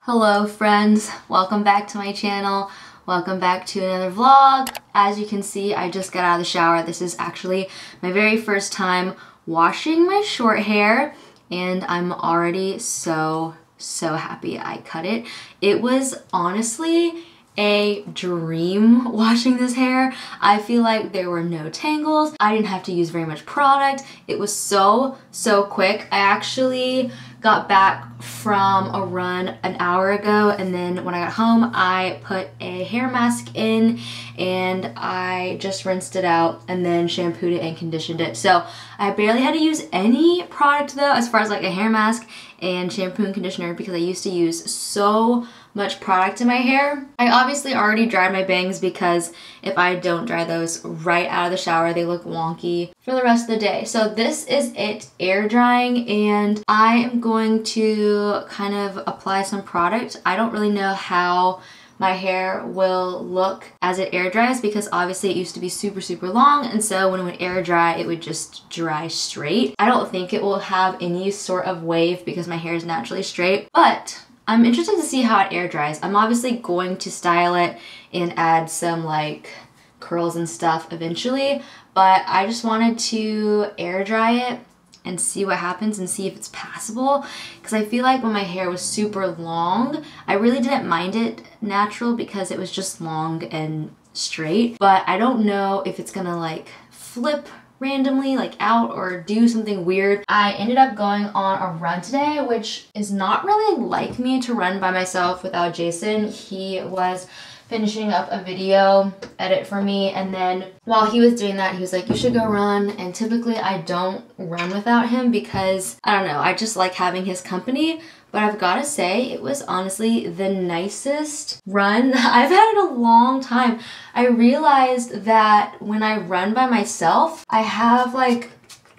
Hello friends, welcome back to my channel. Welcome back to another vlog. As you can see, I just got out of the shower. This is actually my very first time washing my short hair and I'm already so happy I cut it. It was honestly a dream washing this hair. I feel like there were no tangles. I didn't have to use very much product. It was so quick. I actually got back from a run an hour ago, and then when I got home I put a hair mask in and I just rinsed it out and then shampooed it and conditioned it. So I barely had to use any product though, as far as like a hair mask and shampoo and conditioner, because I used to use so much product in my hair. I obviously already dried my bangs because if I don't dry those right out of the shower, they look wonky for the rest of the day. So this is it air drying, and I am going to kind of apply some product. I don't really know how my hair will look as it air dries because obviously it used to be super long, and so when it would air dry it would just dry straight. I don't think it will have any sort of wave because my hair is naturally straight, but I'm interested to see how it air dries. I'm obviously going to style it and add some like curls and stuff eventually, but I just wanted to air dry it and see what happens and see if it's passable, because I feel like when my hair was super long, I really didn't mind it natural because it was just long and straight, but I don't know if it's gonna like flip randomly like out or do something weird. I ended up going on a run today, which is not really like me to run by myself without Jason. He was finishing up a video edit for me, and then while he was doing that he was like, you should go run, and typically I don't run without him because I don't know, I just like having his company. But I've got to say, it was honestly the nicest run I've had in a long time. I realized that when I run by myself, I have like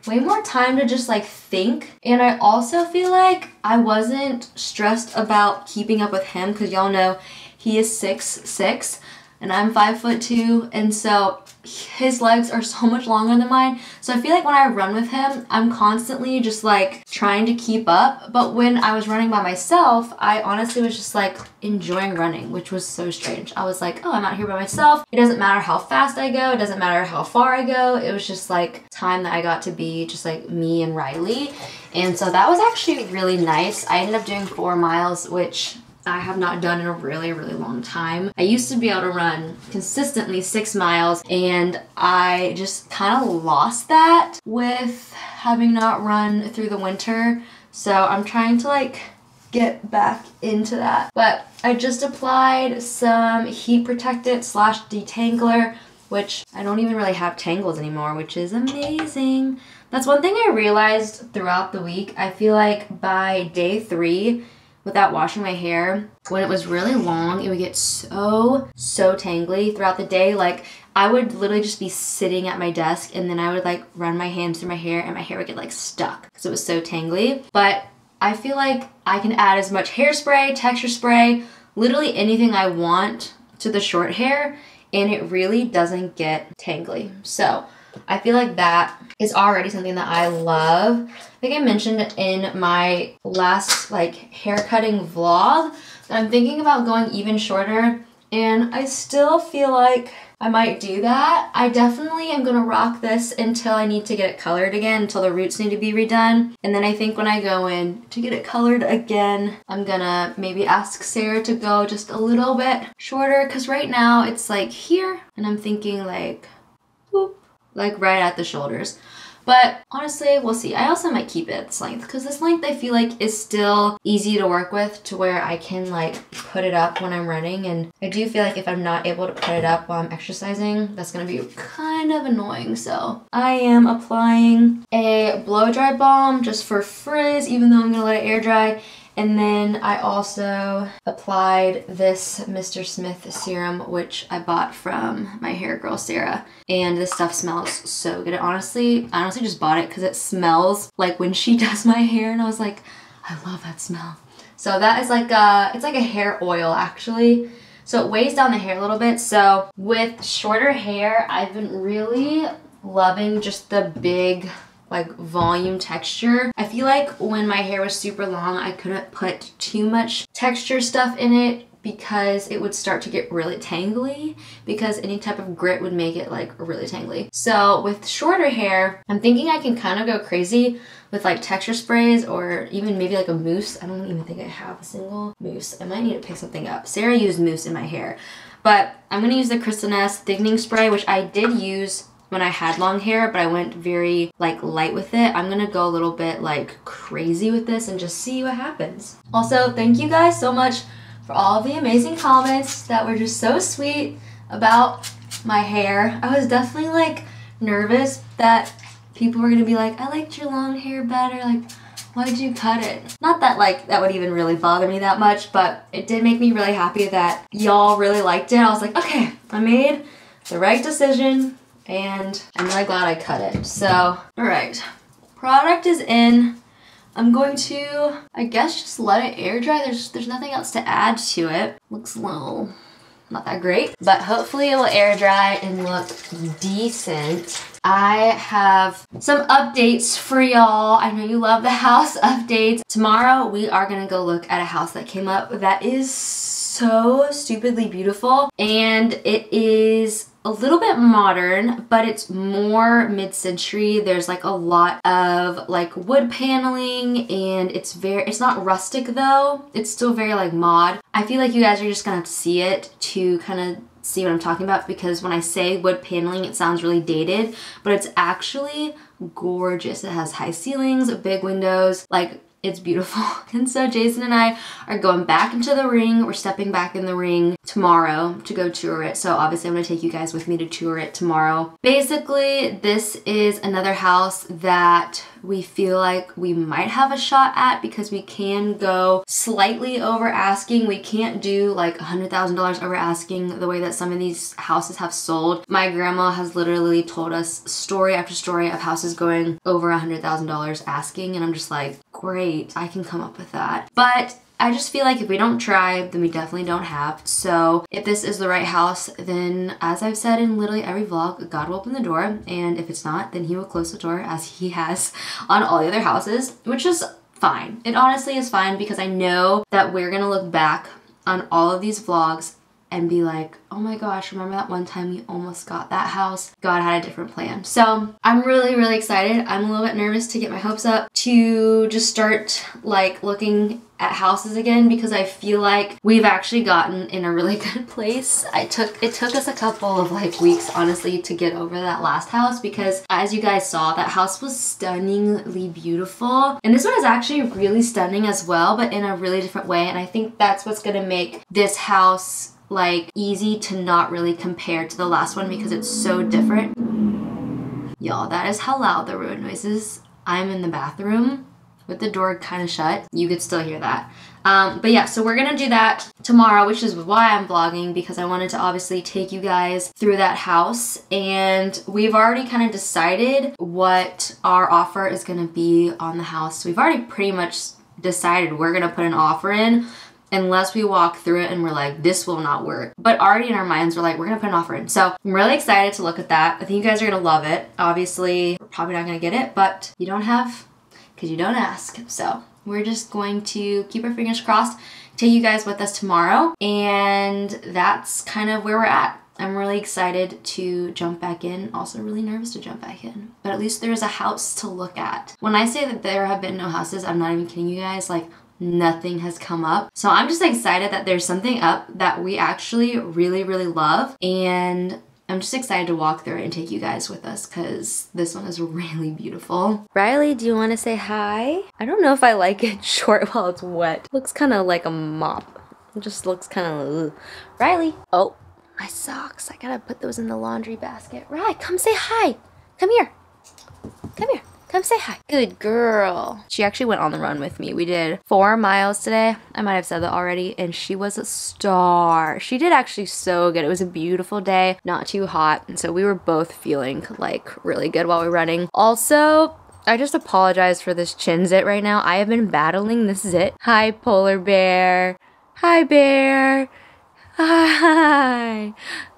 way more time to just like think. And I also feel like I wasn't stressed about keeping up with him, because y'all know he is 6'6" and I'm 5'2", and so his legs are so much longer than mine. So I feel like when I run with him, I'm constantly just like trying to keep up. But when I was running by myself, I honestly was just like enjoying running, which was so strange. I was like, oh, I'm out here by myself. It doesn't matter how fast I go. It doesn't matter how far I go. It was just like time that I got to be just like me and Riley. And so that was actually really nice. I ended up doing 4 miles, which I have not done in a really long time. I used to be able to run consistently 6 miles, and I just kind of lost that with having not run through the winter. So I'm trying to like get back into that. But I just applied some heat protectant / detangler, which I don't even really have tangles anymore, which is amazing. That's one thing I realized throughout the week. I feel like by day 3, without washing my hair, when it was really long, it would get so tangly throughout the day. Like I would literally just be sitting at my desk and then I would like run my hands through my hair and my hair would get like stuck because it was so tangly. But I feel like I can add as much hairspray, texture spray, literally anything I want to the short hair, and it really doesn't get tangly. So I feel like that is already something that I love. I think I mentioned in my last like hair cutting vlog that I'm thinking about going even shorter, and I still feel like I might do that. I definitely am gonna rock this until I need to get it colored again, until the roots need to be redone. And then I think when I go in to get it colored again, I'm gonna maybe ask Sarah to go just a little bit shorter, because right now it's like here and I'm thinking like whoop, like right at the shoulders. But honestly, we'll see. I also might keep it at this length, because this length I feel like is still easy to work with to where I can like put it up when I'm running. And I do feel like if I'm not able to put it up while I'm exercising, that's gonna be kind of annoying. So I am applying a blow dry balm just for frizz, even though I'm gonna let it air dry. And then I also applied this Mr. Smith serum, which I bought from my hair girl, Sarah. And this stuff smells so good. I honestly just bought it because it smells like when she does my hair, and I was like, I love that smell. So that is like it's like a hair oil actually. So it weighs down the hair a little bit. So with shorter hair, I've been really loving just the big like volume texture. I feel like when my hair was super long, I couldn't put too much texture stuff in it because it would start to get really tangly, because any type of grit would make it like really tangly. So with shorter hair, I'm thinking I can kind of go crazy with like texture sprays or even maybe like a mousse. I don't even think I have a single mousse. I might need to pick something up. Sarah used mousse in my hair, but I'm gonna use the Crystal Nest thickening spray, which I did use when I had long hair, but I went very like light with it. I'm gonna go a little bit like crazy with this and just see what happens. Also, thank you guys so much for all of the amazing comments that were just so sweet about my hair. I was definitely like nervous that people were gonna be like, I liked your long hair better, like why'd you cut it? Not that like that would even really bother me that much, but it did make me really happy that y'all really liked it. I was like, okay, I made the right decision and I'm really glad I cut it. So, all right, product is in. I'm going to, I guess, just let it air dry. There's nothing else to add to it. Looks a little not that great, but hopefully it will air dry and look decent. I have some updates for y'all. I know you love the house updates. Tomorrow we are gonna go look at a house that came up that is so stupidly beautiful, and it is a little bit modern, but it's more mid-century. There's like a lot of like wood paneling, and it's not rustic though. It's still very like mod. I feel like you guys are just gonna have to see it to kind of see what I'm talking about, because when I say wood paneling, it sounds really dated, but it's actually gorgeous. It has high ceilings, big windows, like it's beautiful. And so Jason and I are going back into the ring. We're stepping back in the ring tomorrow to go tour it. So obviously I'm gonna take you guys with me to tour it tomorrow. Basically, this is another house that we feel like we might have a shot at because we can go slightly over asking. We can't do like $100,000 over asking the way that some of these houses have sold. My grandma has literally told us story after story of houses going over $100,000 asking, and I'm just like, great, I can come up with that. But I just feel like if we don't try, then we definitely don't have. So if this is the right house, then as I've said in literally every vlog, God will open the door, and if it's not, then he will close the door as he has on all the other houses, which is fine. It honestly is fine, because I know that we're gonna look back on all of these vlogs and be like, oh my gosh, remember that one time we almost got that house? God had a different plan. So I'm really, really excited. I'm a little bit nervous to get my hopes up to just start like looking at houses again, because I feel like we've actually gotten in a really good place. It took us a couple of like weeks, honestly, to get over that last house, because as you guys saw, that house was stunningly beautiful. And this one is actually really stunning as well, but in a really different way. And I think that's what's gonna make this house like easy to not really compare to the last one, because it's so different. Y'all, that is how loud the road noise is. I'm in the bathroom with the door kind of shut. You could still hear that. But yeah, so we're gonna do that tomorrow, which is why I'm vlogging, because I wanted to obviously take you guys through that house. And we've already kind of decided what our offer is gonna be on the house. So we've already pretty much decided we're gonna put an offer in, unless we walk through it and we're like, this will not work. But already in our minds, we're like, we're gonna put an offer in. So I'm really excited to look at that. I think you guys are gonna love it. Obviously, we're probably not gonna get it, but you don't have, because you don't ask. So we're just going to keep our fingers crossed, take you guys with us tomorrow, and that's kind of where we're at. I'm really excited to jump back in, also really nervous to jump back in, but at least there's a house to look at. When I say that there have been no houses, I'm not even kidding you guys, like nothing has come up. So I'm just excited that there's something up that we actually really, really love, and I'm just excited to walk through it and take you guys with us, because this one is really beautiful. Riley, do you want to say hi? I don't know if I like it short while it's wet. Looks kind of like a mop. It just looks kind of, Riley. Oh, my socks. I gotta put those in the laundry basket. Riley, come say hi. Come here. Come here. Come say hi. Good girl. She actually went on the run with me. We did 4 miles today. I might have said that already, and she was a star. She did actually so good. It was a beautiful day, not too hot, and so we were both feeling like really good while we were running. Also, I just apologize for this chin zit right now. I have been battling this zit. Hi, polar bear. Hi, bear. Hi.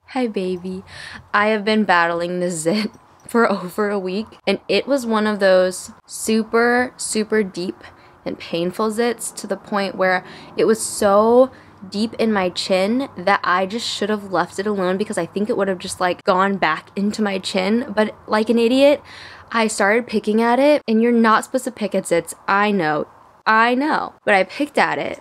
Hi, baby. I have been battling this zit for over a week, and it was one of those super, super deep and painful zits to the point where it was so deep in my chin that I just should have left it alone, because I think it would have just like gone back into my chin. But like an idiot, I started picking at it, and you're not supposed to pick at zits. I know, but I picked at it.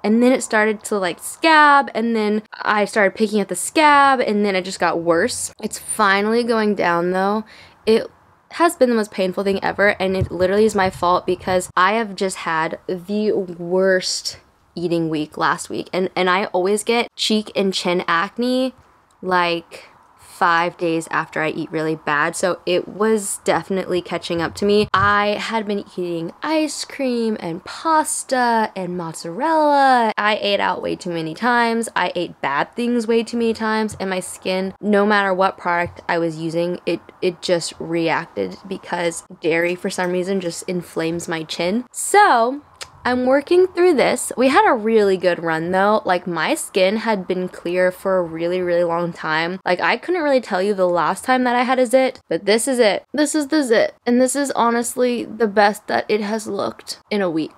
And then it started to like scab, and then I started picking at the scab, and then it just got worse. It's finally going down though. It has been the most painful thing ever, and it literally is my fault because I have just had the worst eating week last week. And I always get cheek and chin acne like 5 days after I eat really bad, so it was definitely catching up to me. I had been eating ice cream and pasta and mozzarella. I ate out way too many times. I ate bad things way too many times, and my skin, no matter what product I was using, it just reacted, because dairy for some reason just inflames my chin. So I'm working through this. We had a really good run though. Like, my skin had been clear for a really, really long time. Like, I couldn't really tell you the last time that I had a zit, but this is it. This is the zit. And this is honestly the best that it has looked in a week.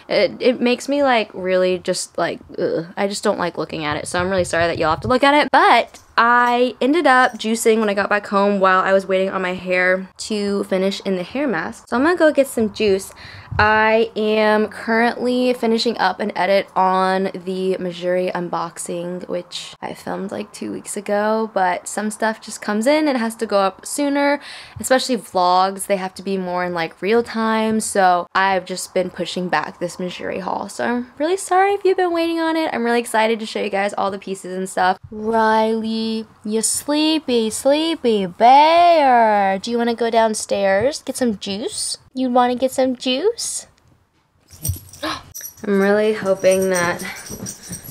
It makes me like really just like, ugh. I just don't like looking at it. So I'm really sorry that you'll have to look at it. But I ended up juicing when I got back home while I was waiting on my hair to finish in the hair mask. So I'm gonna go get some juice. I am currently finishing up an edit on the Missouri unboxing, which I filmed like 2 weeks ago, but some stuff just comes in. It has to go up sooner, especially vlogs. They have to be more in like real time, so I've just been pushing back this Missouri haul. So I'm really sorry if you've been waiting on it. I'm really excited to show you guys all the pieces and stuff. Riley, you sleepy bear. Do you want to go downstairs, get some juice? You want to get some juice? I'm really hoping that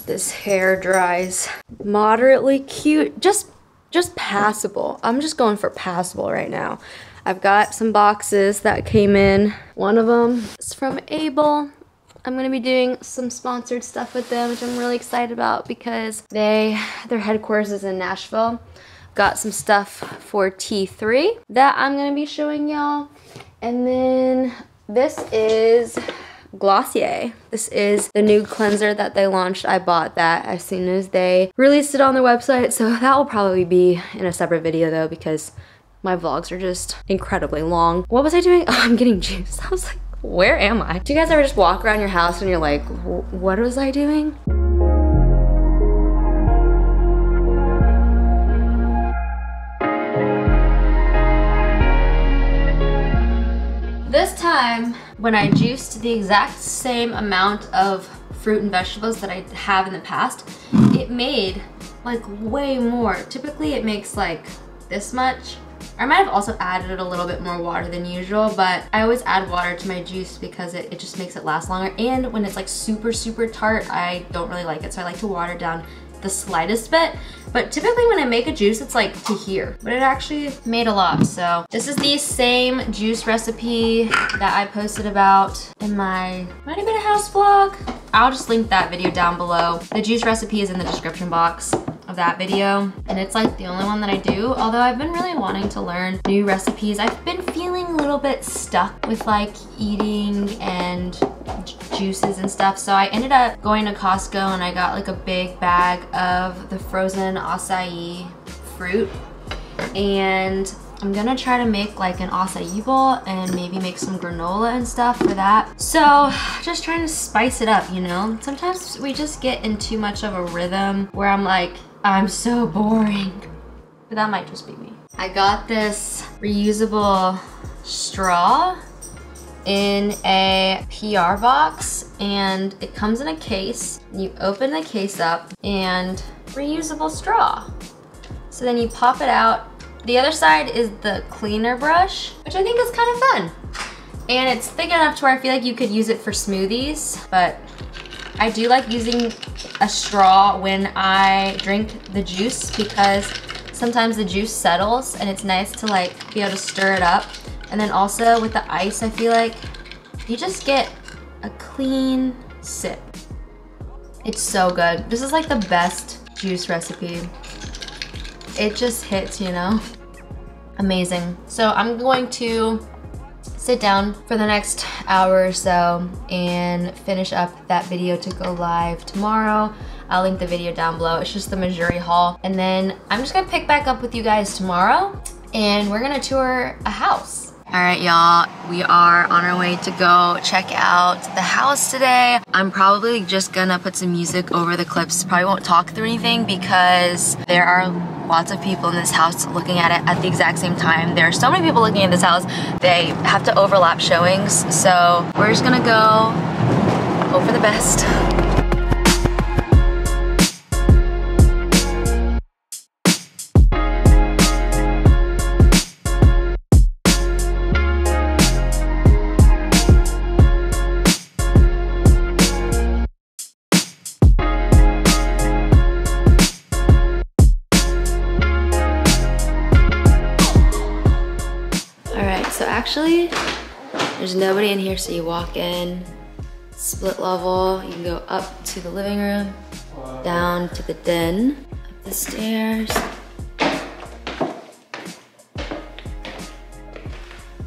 this hair dries moderately cute, just passable. I'm just going for passable right now. I've got some boxes that came in. One of them is from Able. I'm gonna be doing some sponsored stuff with them, which I'm really excited about because their headquarters is in Nashville. Got some stuff for T3 that I'm gonna be showing y'all. And then this is Glossier. This is the new cleanser that they launched. I bought that as soon as they released it on their website, so that will probably be in a separate video though, because my vlogs are just incredibly long. What was I doing? Oh, I'm getting juice. I was like, where am I? Do you guys ever just walk around your house and you're like, what was I doing? This time, when I juiced the exact same amount of fruit and vegetables that I have in the past, it made like way more. Typically it makes like this much. I might have also added a little bit more water than usual, but I always add water to my juice because it just makes it last longer. And when it's like super, super tart, I don't really like it. So I like to water down the slightest bit. But typically when I make a juice, it's like to here. But it actually made a lot. So this is the same juice recipe that I posted about in my Might Have Been a House vlog. I'll just link that video down below. The juice recipe is in the description box of that video, and it's like the only one that I do, although I've been really wanting to learn new recipes. I've been feeling a little bit stuck with like eating and juices and stuff, so I ended up going to Costco and I got like a big bag of the frozen acai fruit, and I'm gonna try to make like an acai bowl and maybe make some granola and stuff for that. So just trying to spice it up, you know? Sometimes we just get in too much of a rhythm where I'm like, I'm so boring. But that might just be me. I got this reusable straw in a PR box, and it comes in a case. You open the case up and reusable straw. So then you pop it out. The other side is the cleaner brush, which I think is kind of fun. And it's thick enough to where I feel like you could use it for smoothies, but I do like using a straw when I drink the juice because sometimes the juice settles and it's nice to like be able to stir it up. And then also with the ice, I feel like you just get a clean sip. It's so good. This is like the best juice recipe. It just hits, you know? Amazing. So I'm going to sit down for the next hour or so and finish up that video to go live tomorrow. I'll link the video down below. It's just the Missouri haul. And then I'm just gonna pick back up with you guys tomorrow and we're gonna tour a house. All right, y'all, we are on our way to go check out the house today. I'm probably just gonna put some music over the clips. Probably won't talk through anything because there are lots of people in this house looking at it at the exact same time. There are so many people looking at this house, they have to overlap showings. So we're just gonna go hope for the best. So actually, there's nobody in here, so you walk in, split level, you can go up to the living room, down to the den, up the stairs.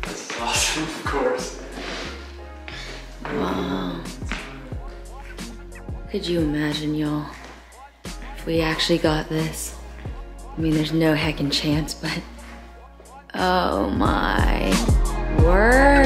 This is awesome, of course. Wow. Could you imagine, y'all, if we actually got this? I mean, there's no heckin' chance, but oh my word.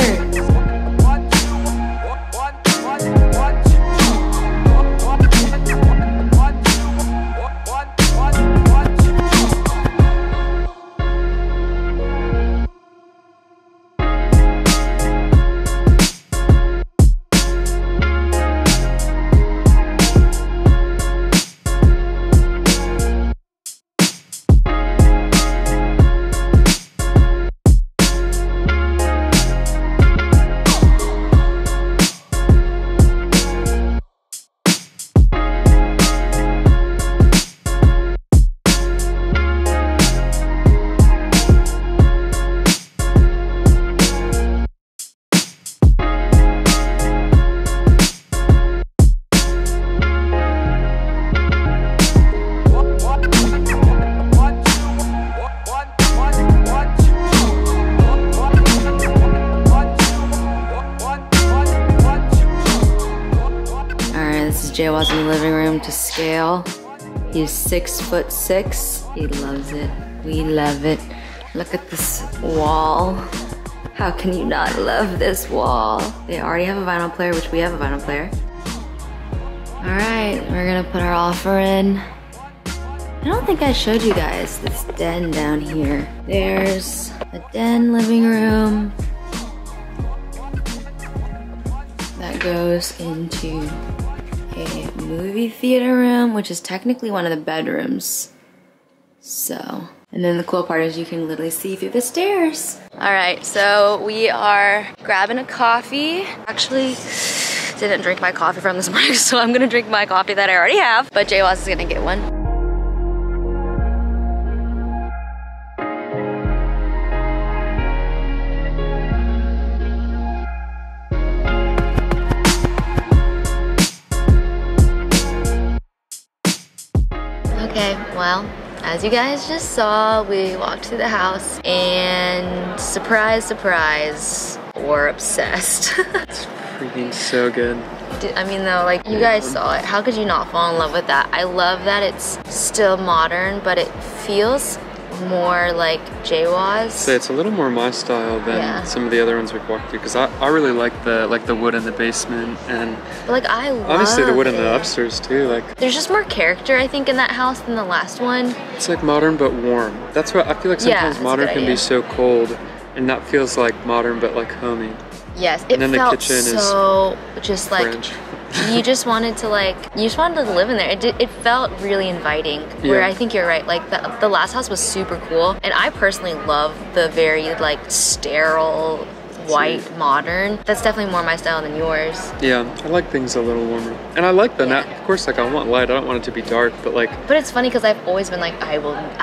Jaywa's in the living room to scale. He's 6'6". He loves it. We love it. Look at this wall. How can you not love this wall? They already have a vinyl player, which we have a vinyl player. All right, we're gonna put our offer in. I don't think I showed you guys this den down here. There's a den living room that goes into a movie theater room, which is technically one of the bedrooms. So, and then the cool part is you can literally see through the stairs. All right, so we are grabbing a coffee. Actually, didn't drink my coffee from this morning, so I'm gonna drink my coffee that I already have, but Jaywa's is gonna get one. Okay, well, as you guys just saw, we walked through the house and surprise, surprise, we're obsessed. It's freaking so good. I mean though, like you guys saw it, how could you not fall in love with that? I love that it's still modern, but it feels more like Jaywa's. So it's a little more my style than some of the other ones we've walked through, because I really like the wood in the basement, and but like I love obviously the wood in the upstairs too. Like there's just more character I think in that house than the last one. It's like modern but warm. That's what I feel like. Sometimes modern can be so cold, and that feels like modern but like homey. Yes, it felt the kitchen so just like French. you just wanted to live in there. It felt really inviting. Where I think you're right. Like the last house was super cool, and I personally love the very like sterile white modern. That's definitely more my style than yours. Yeah, I like things a little warmer, and I like the of course, like I want light. I don't want it to be dark, but like. But it's funny because I've always been like I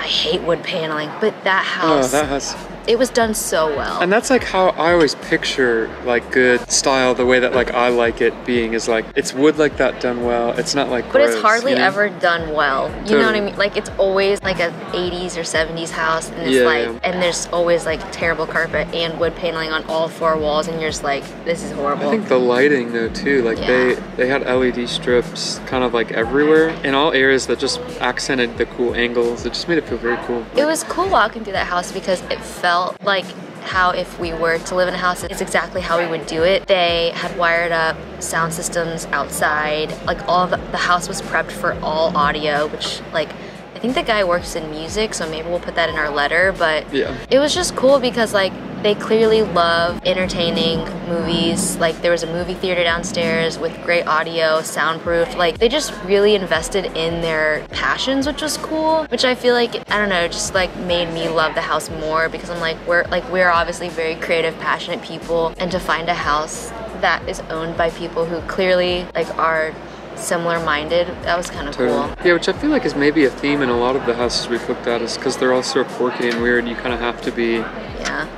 hate wood paneling, but that house. Oh, that house. It was done so well. And that's like how I always picture like good style, the way that like I like it being is like it's wood like that done well. It's not like but gross, it's hardly you know? ever done well. You Totally. know what I mean? Like it's always like a 80s or 70s house, and it's and there's always like terrible carpet and wood paneling on all 4 walls, and you're just like, this is horrible. I think the lighting though too, like they had LED strips kind of like everywhere in all areas that just accented the cool angles. It just made it feel very cool. It was cool walking through that house because it felt like how if we were to live in a house, it's exactly how we would do it. They had wired up sound systems outside, like all of the house was prepped for all audio, which like I think the guy works in music, so maybe we'll put that in our letter, but it was just cool because like they clearly love entertaining movies. Like there was a movie theater downstairs with great audio, soundproof. Like they just really invested in their passions, which was cool. Which I feel like, I don't know, just like made me love the house more because I'm like, we're obviously very creative, passionate people, and to find a house that is owned by people who clearly like are similar-minded, that was kind of cool. Yeah, which I feel like is maybe a theme in a lot of the houses we've looked at, is because they're all so quirky and weird. You kind of have to be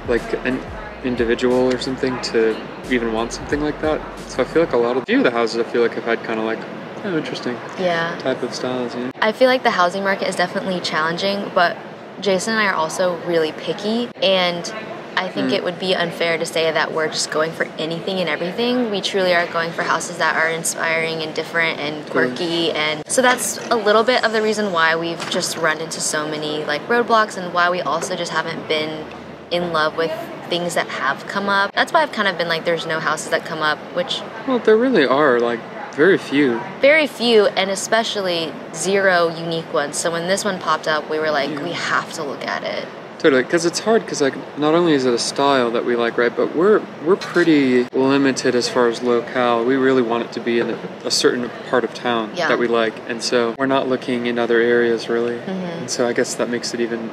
like an individual or something to even want something like that. So I feel like a few of the houses I feel like have had kind of like interesting type of styles. You know? I feel like the housing market is definitely challenging, but Jason and I are also really picky, and I think it would be unfair to say that we're just going for anything and everything. We truly are going for houses that are inspiring and different and quirky, and so that's a little bit of the reason why we've just run into so many like roadblocks, and why we also just haven't been in love with things that have come up. That's why I've kind of been like, there's no houses that come up, which... Well, there really are, like, very few. Very few, and especially 0 unique ones. So when this one popped up, we were like, we have to look at it. Totally, because it's hard, because like not only is it a style that we like, right, but we're pretty limited as far as locale. We really want it to be in a certain part of town that we like, and so we're not looking in other areas really. And so I guess that makes it even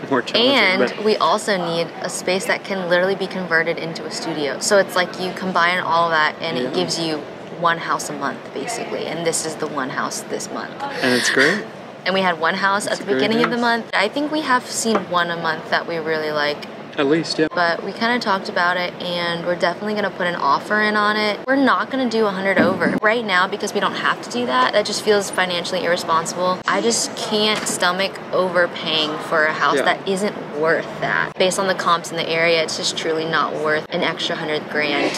more challenging. And we also need a space that can literally be converted into a studio. So it's like you combine all of that, and it gives you 1 house a month basically, and this is the 1 house this month. And it's great. And we had 1 house at the beginning of the month. I think we have seen 1 a month that we really like. At least, yeah. But we kind of talked about it, and we're definitely going to put an offer in on it. We're not going to do 100 over. Right now, because we don't have to do that, that just feels financially irresponsible. I just can't stomach overpaying for a house that isn't worth that. Based on the comps in the area, it's just truly not worth an extra 100 grand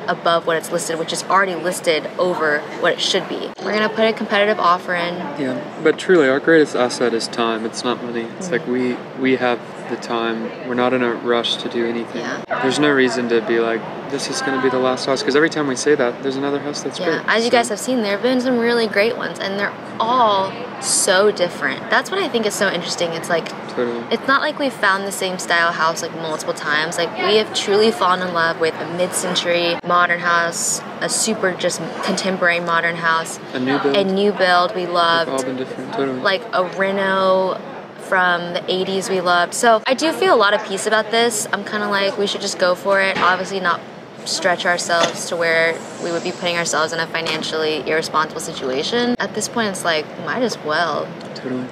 above what it's listed, which is already listed over what it should be. We're gonna put a competitive offer in. Yeah, but truly our greatest asset is time. It's not money. It's like we have the time. We're not in a rush to do anything. There's no reason to be like, this is gonna be the last house, because every time we say that, there's another house that's great. As you guys have seen, there have been some really great ones, and they're all so different. That's what I think is so interesting. It's like, it's not like we've found the same style house like multiple times. Like we have truly fallen in love with a mid-century modern house, a super just contemporary modern house, a new build we loved. They've all been different, like a reno from the 80s we loved. So I do feel a lot of peace about this. I'm kind of like, we should just go for it. Obviously not stretch ourselves to where we would be putting ourselves in a financially irresponsible situation. At this point, it's like, might as well. Totally.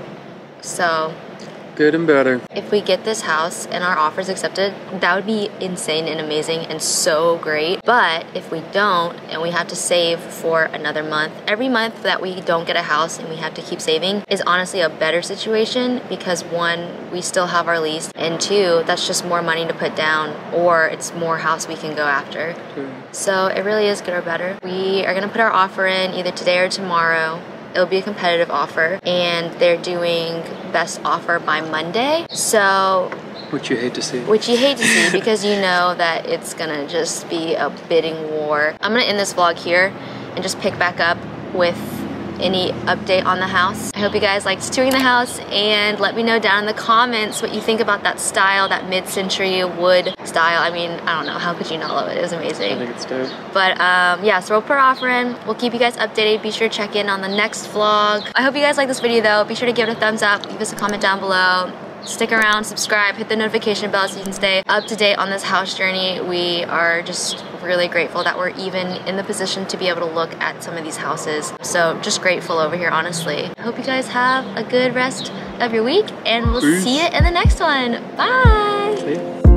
So good and better. If we get this house and our offer's accepted, that would be insane and amazing and so great. But if we don't, and we have to save for another month, every month that we don't get a house and we have to keep saving is honestly a better situation, because 1, we still have our lease, and 2, that's just more money to put down, or it's more house we can go after. So it really is good or better. We are gonna put our offer in either today or tomorrow. It'll be a competitive offer, and they're doing best offer by Monday. So, which you hate to see. Which you hate to see, because you know that it's gonna just be a bidding war. I'm gonna end this vlog here and just pick back up with any update on the house. I hope you guys liked touring the house, and let me know down in the comments what you think about that style, that mid-century wood style. I mean, I don't know, how could you not love it? It was amazing. I think it's dope. But yeah, so we'll put our offer in. We'll keep you guys updated. Be sure to check in on the next vlog. I hope you guys like this video though. Be sure to give it a thumbs up, leave us a comment down below. Stick around, subscribe, hit the notification bell so you can stay up to date on this house journey. We are just really grateful that we're even in the position to be able to look at some of these houses. So just grateful over here, honestly. I hope you guys have a good rest of your week, and we'll see you in the next one. Bye! Bye. See you.